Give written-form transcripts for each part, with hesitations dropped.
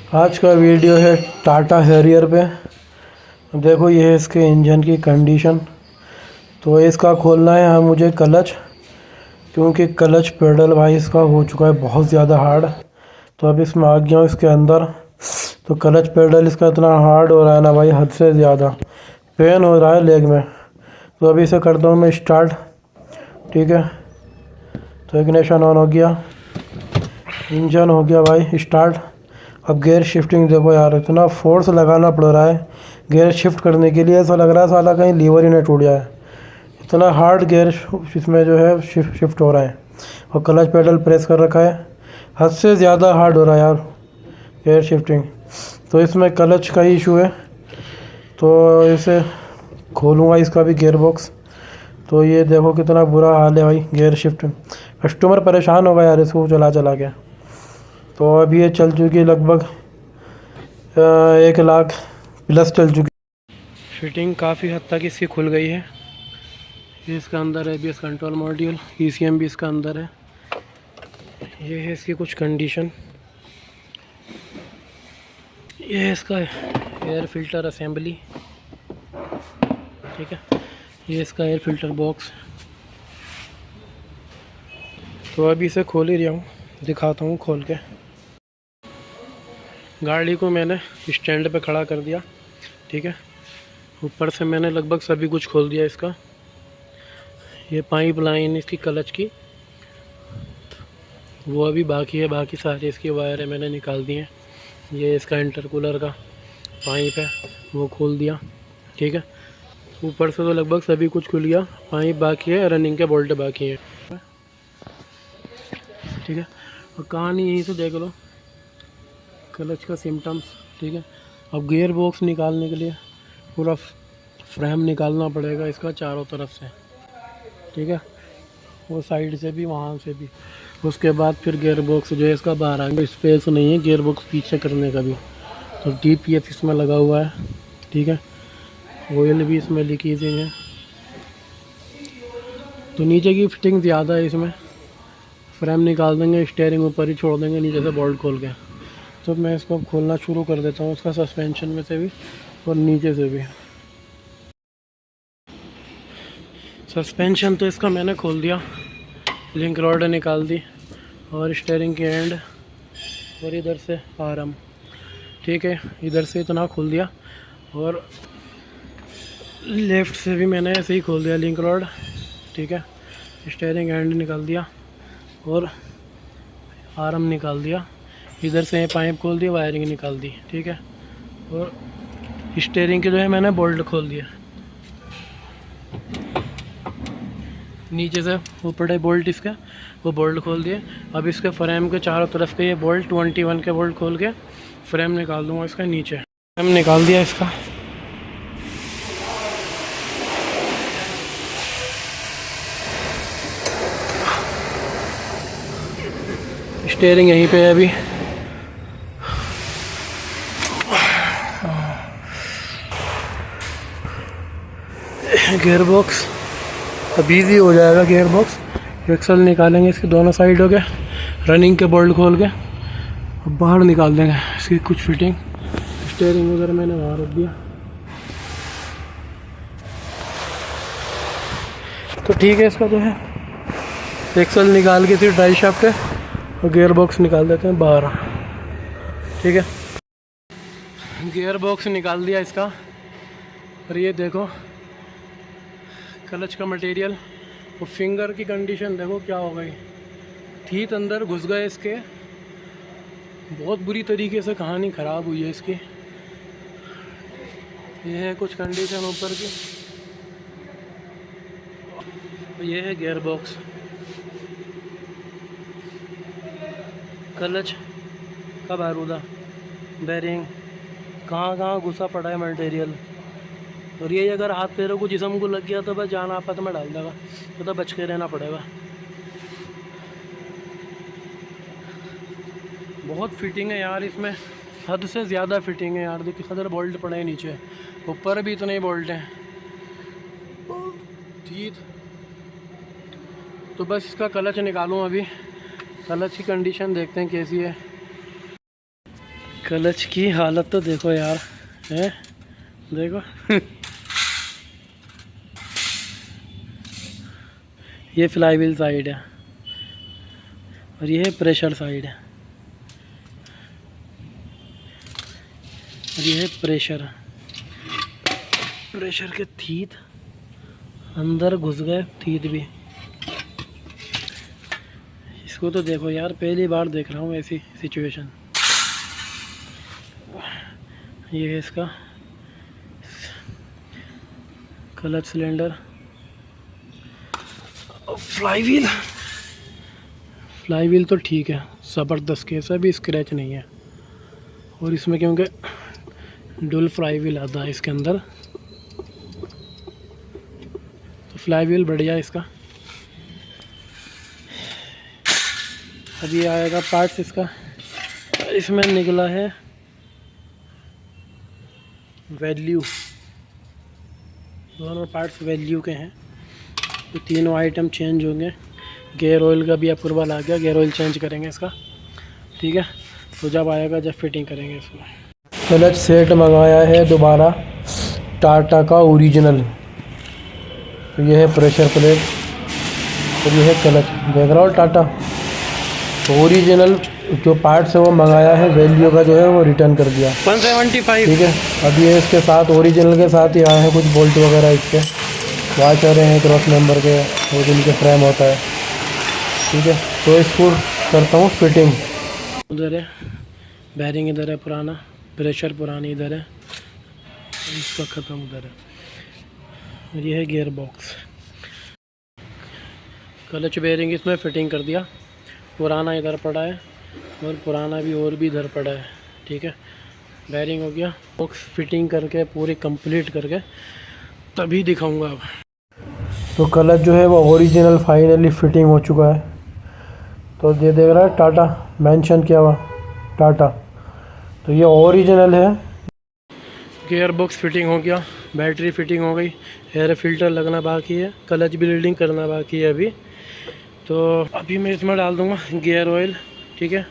आज का वीडियो है टाटा हैरियर पे। देखो ये है इसके इंजन की कंडीशन। तो इसका खोलना है मुझे क्लच, क्योंकि क्लच पेडल भाई इसका हो चुका है बहुत ज़्यादा हार्ड। तो अब इसमें आ गया हूँ इसके अंदर। तो क्लच पेडल इसका इतना हार्ड हो रहा है ना भाई, हद से ज़्यादा पेन हो रहा है लेग में। तो अभी इसे करता हूँ मैं स्टार्ट। ठीक है, तो इग्निशन ऑन हो गया, इंजन हो गया भाई स्टार्ट। अब गियर शिफ्टिंग देखो यार, इतना फोर्स लगाना पड़ रहा है गियर शिफ्ट करने के लिए। ऐसा लग रहा है साला कहीं लीवर ही नहीं टूट जाए, इतना हार्ड गियर इसमें जो है शिफ्ट हो रहा है। और क्लच पेडल प्रेस कर रखा है, हद से ज़्यादा हार्ड हो रहा है यार गियर शिफ्टिंग। तो इसमें क्लच का ही इशू है। तो इसे खोलूँगा इसका भी गियर बॉक्स। तो ये देखो कितना बुरा हाल है भाई गियर शिफ्ट। कस्टमर परेशान होगा यार इसको चला चला के। तो अभी ये चल चुकी है लगभग 1 लाख प्लस चल चुकी। फिटिंग काफ़ी हद तक इसकी खुल गई है। ये इसका अंदर है ABS कंट्रोल मॉड्यूल, ECM भी इसका अंदर है। ये है इसकी कुछ कंडीशन। ये है इसका एयर फिल्टर असेंबली। ठीक है, ये इसका एयर फिल्टर बॉक्स। तो अभी इसे खोल ही रहा हूँ, दिखाता हूँ खोल के। गाड़ी को मैंने स्टैंड पे खड़ा कर दिया। ठीक है, ऊपर से मैंने लगभग सभी कुछ खोल दिया इसका। ये पाइप लाइन इसकी क्लच की वो अभी बाकी है, बाकी सारी इसकी वायर है मैंने निकाल दी हैं। ये इसका इंटरकूलर का पाइप है वो खोल दिया। ठीक है, ऊपर से तो लगभग सभी कुछ खुल गया, पाइप बाकी है, रनिंग के बोल्ट बाकी हैं। ठीक है, और कहानी यहीं से देख लो क्लच का सिम्टम्स। ठीक है, अब गियर बॉक्स निकालने के लिए पूरा फ्रेम निकालना पड़ेगा इसका चारों तरफ से। ठीक है, वो साइड से भी वहाँ से भी। उसके बाद फिर गियर बॉक्स जो है इसका बाहर आएंगे, स्पेस नहीं है गियर बॉक्स पीछे करने का भी। तो DPF इसमें लगा हुआ है। ठीक है, ऑयल भी इसमें लीकेज है। तो नीचे की फिटिंग ज़्यादा है इसमें। फ्रेम निकाल देंगे, स्टीयरिंग ऊपर ही छोड़ देंगे नीचे से बोल्ट खोल के। तो मैं इसको खोलना शुरू कर देता हूँ, उसका सस्पेंशन में से भी और नीचे से भी। सस्पेंशन तो इसका मैंने खोल दिया, लिंक रॉड निकाल दी और स्टीयरिंग के एंड और इधर से आर्म। ठीक है, इधर से इतना खोल दिया और लेफ़्ट से भी मैंने ऐसे ही खोल दिया लिंक रॉड। ठीक है, स्टीयरिंग एंड निकाल दिया और आर्म निकाल दिया। इधर से पाइप खोल दिया, वायरिंग निकाल दी। ठीक है, और स्टीयरिंग के जो है मैंने बोल्ट खोल दिया। नीचे से ऊपर है बोल्ट इसका, वो बोल्ट खोल दिए। अब इसके फ्रेम के चारों तरफ के ये बोल्ट 21 के बोल्ट खोल के फ्रेम निकाल दूंगा इसका नीचे। फ्रेम निकाल दिया इसका। स्टीयरिंग यहीं पे है अभी। गियर बॉक्स अब ईजी हो जाएगा। गियर बॉक्स एक्सल निकालेंगे इसके दोनों साइड हो गए, रनिंग के बोल्ट खोल के बाहर निकाल देंगे इसकी कुछ फिटिंग। स्टीयरिंग वगैरह मैंने वहाँ रख दिया। तो ठीक है, इसका जो है एक्सल निकाल के फिर ड्राई शाफ्ट है और गियर बॉक्स निकाल देते हैं बाहर। ठीक है, गियर बॉक्स निकाल दिया इसका। और ये देखो क्लच का मटेरियल और फिंगर की कंडीशन देखो क्या हो गई। ठीक अंदर घुस गए इसके, बहुत बुरी तरीके से कहानी ख़राब हुई है इसकी। ये है कुछ कंडीशन ऊपर की। ये है गियर बॉक्स, क्लच का बारूदा, बेरिंग, कहाँ कहाँ घुसा पड़ा है मटेरियल। और ये अगर हाथ पैरों को जिस्म को लग गया तो बस जान आफत में डाल देगा, तो बच के रहना पड़ेगा। बहुत फिटिंग है यार इसमें, हद से ज़्यादा फिटिंग है यार। देखिए कदर बोल्ट पड़े हैं नीचे, ऊपर भी इतने ही बोल्ट हैं। ठीक, तो बस इसका क्लच निकालूँ अभी। क्लच की कंडीशन देखते हैं कैसी है। क्लच की हालत तो देखो यार, है देखो। ये फ्लाई व्हील साइड है और ये है प्रेशर साइड है, और ये है प्रेशर के थीथ अंदर घुस गए, थीथ भी। इसको तो देखो यार, पहली बार देख रहा हूँ ऐसी सिचुएशन। ये है इसका क्लच सिलेंडर। फ्लाई व्हील तो ठीक है, ज़बरदस्त, कैसा भी स्क्रैच नहीं है। और इसमें क्योंकि डुअल फ्लाई व्हील आता है इसके अंदर, तो फ्लाई व्हील बढ़िया है इसका। अभी आएगा पार्ट्स इसका। इसमें निकला है वैल्यू, दोनों पार्ट्स वैल्यू के हैं। तो तीनों आइटम चेंज होंगे। गेयर ऑयल का भी अप्रूवल आ गया, गेयर ऑयल चेंज करेंगे इसका, ठीक है। तो जब आएगा, जब फिटिंग करेंगे इसको। क्लच सेट मंगाया है दोबारा, टाटा का ओरिजिनल। तो ये है प्रेशर प्लेट और ये है क्लच, देख रहा हो टाटा। तो ओरिजिनल जो पार्ट्स है वो मंगाया है, वैल्यू का जो है वो रिटर्न कर दिया 175, ठीक है। अब ये इसके साथ ओरिजिनल के साथ ही आए हैं कुछ बोल्ट वगैरह इसके, वाशर हैं क्रॉस मेंबर के, वो जिनके फ्रेम होता है, ठीक है। तो इसको करता हूँ फिटिंग। उधर है बैरिंग, इधर है पुराना, प्रेशर पुरानी इधर है, इसका ख़त्म उधर है। ये है गियर बॉक्स, क्लच बेरिंग इसमें फिटिंग कर दिया, पुराना इधर पड़ा है और पुराना भी और भी इधर पड़ा है, ठीक है। बेरिंग हो गया, बॉक्स फिटिंग करके पूरी कंप्लीट करके तभी दिखाऊंगा अब। तो क्लच जो है वो ओरिजिनल फाइनली फिटिंग हो चुका है। तो ये देख रहा है टाटा मेंशन किया हुआ, टाटा, तो ये ओरिजिनल है। गियर बॉक्स फिटिंग हो गया, बैटरी फिटिंग हो गई, एयर फिल्टर लगना बाकी है, क्लच बिल्डिंग करना बाकी है अभी। तो अभी मैं इसमें डाल दूंगा गियर ऑयल, ठीक है।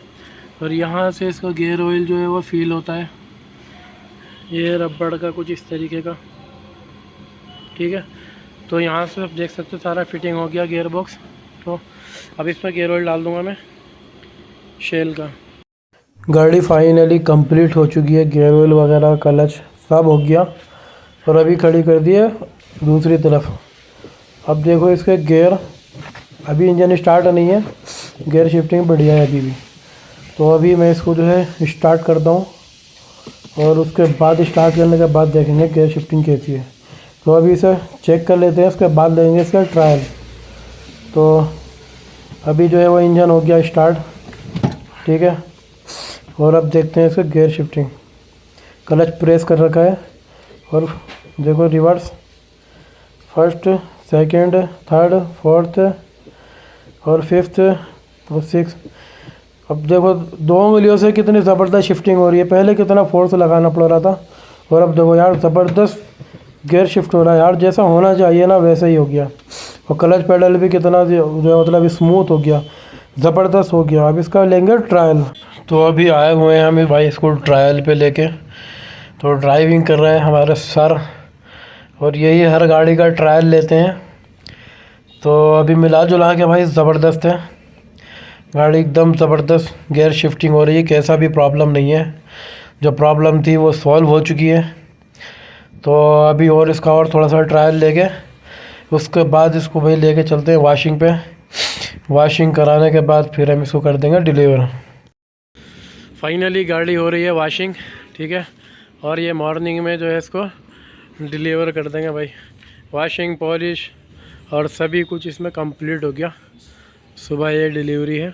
और यहाँ से इसका गियर ऑयल जो है वो फील होता है, ये रबड़ का कुछ इस तरीके का, ठीक है। तो यहाँ से आप देख सकते हो सारा फिटिंग हो गया गियर बॉक्स। तो अब इसमें गियर ऑयल डाल दूंगा मैं शेल का। गाड़ी फाइनली कंप्लीट हो चुकी है, गियर ऑयल वगैरह क्लच सब हो गया। और अभी खड़ी कर दी है दूसरी तरफ। अब देखो इसके गियर, अभी इंजन स्टार्ट नहीं है, गियर शिफ्टिंग बढ़िया है अभी भी। तो अभी मैं इसको जो है स्टार्ट करता हूँ और उसके बाद स्टार्ट करने के बाद देखेंगे गियर शिफ्टिंग कैसी है। तो अभी इसे चेक कर लेते हैं, उसके बाद लेंगे इसका ट्रायल। तो अभी जो है वो इंजन हो गया स्टार्ट, ठीक है। और अब देखते हैं इसका गियर शिफ्टिंग। क्लच प्रेस कर रखा है और देखो reverse, first, second, third, fourth और फिफ्थ और सिक्स। अब देखो 2 उंगलियों से कितनी ज़बरदस्त शिफ्टिंग हो रही है, पहले कितना फोर्स लगाना पड़ रहा था और अब देखो यार ज़बरदस्त गियर शिफ्ट हो रहा है यार, जैसा होना चाहिए ना वैसा ही हो गया। और क्लच पेडल भी कितना जो मतलब स्मूथ हो गया, ज़बरदस्त हो गया। अब इसका लेंगे ट्रायल। तो अभी आए हुए हैं हम भाई इसको ट्रायल पे लेके। तो ड्राइविंग कर रहे हैं हमारे सर, और यही हर गाड़ी का ट्रायल लेते हैं। तो अभी मिला जुला के भाई ज़बरदस्त है गाड़ी, एकदम ज़बरदस्त गियर शिफ्टिंग हो रही है, कैसा भी प्रॉब्लम नहीं है। जो प्रॉब्लम थी वो सॉल्व हो चुकी है। तो अभी और इसका और थोड़ा सा ट्रायल लेके उसके बाद इसको भाई लेके चलते हैं वॉशिंग पे। वॉशिंग कराने के बाद फिर हम इसको कर देंगे डिलीवर। फाइनली गाड़ी हो रही है वॉशिंग, ठीक है। और ये मॉर्निंग में जो है इसको डिलीवर कर देंगे भाई। वॉशिंग, पॉलिश और सभी कुछ इसमें कंप्लीट हो गया। सुबह ये डिलीवरी है।